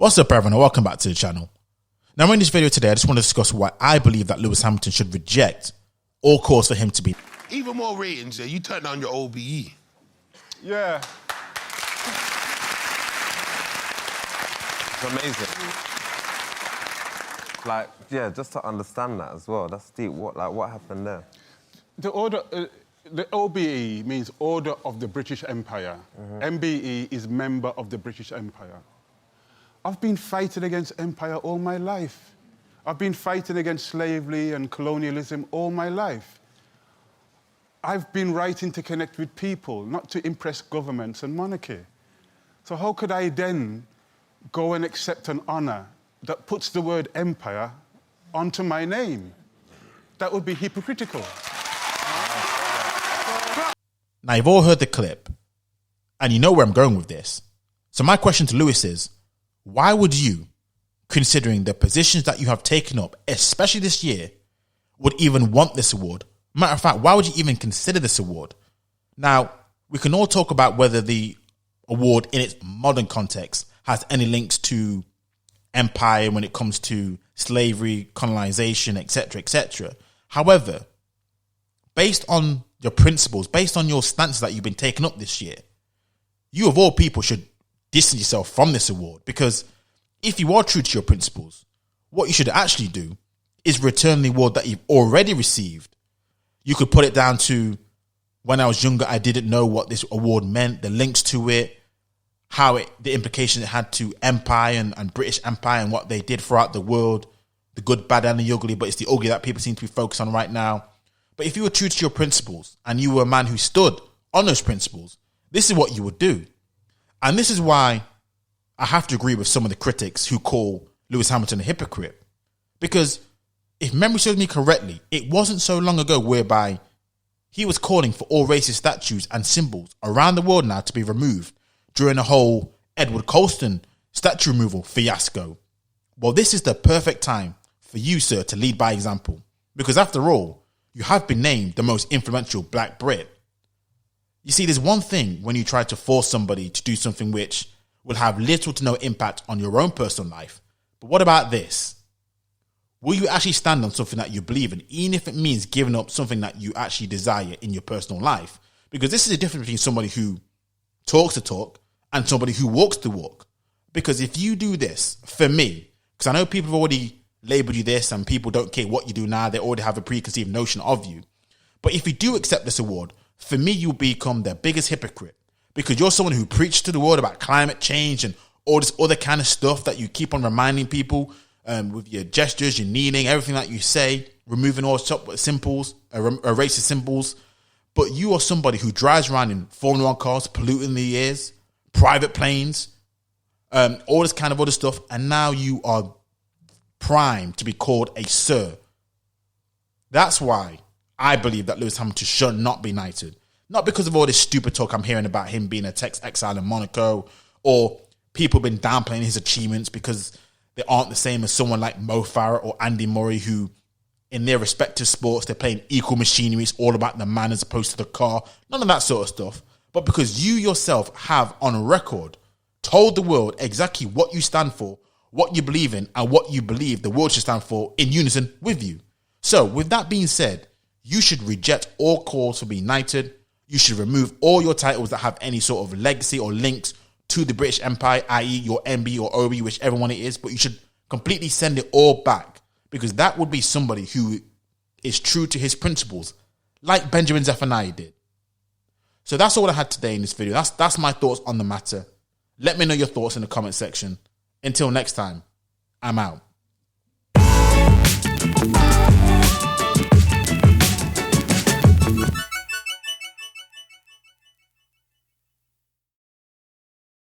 What's up, everyone, and welcome back to the channel. Now, in this video today, I just want to discuss why I believe that Lewis Hamilton should reject all calls for him to be... Even more ratings, you turn down your OBE. Yeah. It's amazing. Like, yeah, just to understand that as well. That's deep. What happened there? The order, the OBE means Order of the British Empire. MBE is Member of the British Empire. I've been fighting against empire all my life. I've been fighting against slavery and colonialism all my life. I've been writing to connect with people, not to impress governments and monarchy. So how could I then go and accept an honor that puts the word empire onto my name? That would be hypocritical. Now, you've all heard the clip, and you know where I'm going with this. So my question to Lewis is, why would you, considering the positions that you have taken up, especially this year, would even want this award? Matter of fact, why would you even consider this award? Now, we can all talk about whether the award in its modern context has any links to empire when it comes to slavery, colonization, etc., etc. However, based on your principles, based on your stances that you've been taking up this year, you of all people should distance yourself from this award, because if you are true to your principles, what you should actually do is return the award that you've already received. You could put it down to, when I was younger, I didn't know what this award meant, the links to it, the implication it had to empire and British Empire and what they did throughout the world, the good, bad, and the ugly, but it's the ugly that people seem to be focused on right now. But if you were true to your principles and you were a man who stood on those principles, this is what you would do. And this is why I have to agree with some of the critics who call Lewis Hamilton a hypocrite. Because if memory serves me correctly, it wasn't so long ago whereby he was calling for all racist statues and symbols around the world now to be removed during the whole Edward Colston statue removal fiasco. Well, this is the perfect time for you, sir, to lead by example. Because after all, you have been named the most influential black Brit. You see, there's one thing when you try to force somebody to do something which will have little to no impact on your own personal life. But what about this? Will you actually stand on something that you believe in, even if it means giving up something that you actually desire in your personal life? Because this is the difference between somebody who talks the talk and somebody who walks the walk. Because if you do this, for me, because I know people have already labeled you this and people don't care what you do now, they already have a preconceived notion of you. But if you do accept this award, for me, you'll become the biggest hypocrite, because you're someone who preaches to the world about climate change and all this other kind of stuff that you keep on reminding people with your gestures, your kneeling, everything that you say, removing all symbols, racist symbols. But you are somebody who drives around in Formula 1 cars, polluting the airs, private planes, all this kind of other stuff. And now you are primed to be called a sir. That's why I believe that Lewis Hamilton should not be knighted. Not because of all this stupid talk I'm hearing about him being a tax exile in Monaco, or people been downplaying his achievements because they aren't the same as someone like Mo Farah or Andy Murray, who in their respective sports, they're playing equal machinery. It's all about the man as opposed to the car. None of that sort of stuff. But because you yourself have on record told the world exactly what you stand for, what you believe in, and what you believe the world should stand for in unison with you. So with that being said, you should reject all calls to be knighted. You should remove all your titles that have any sort of legacy or links to the British Empire, i.e. your MB or OB, whichever one it is, but you should completely send it all back, because that would be somebody who is true to his principles, like Benjamin Zephaniah did. So that's all I had today in this video. That's my thoughts on the matter. Let me know your thoughts in the comment section. Until next time, I'm out.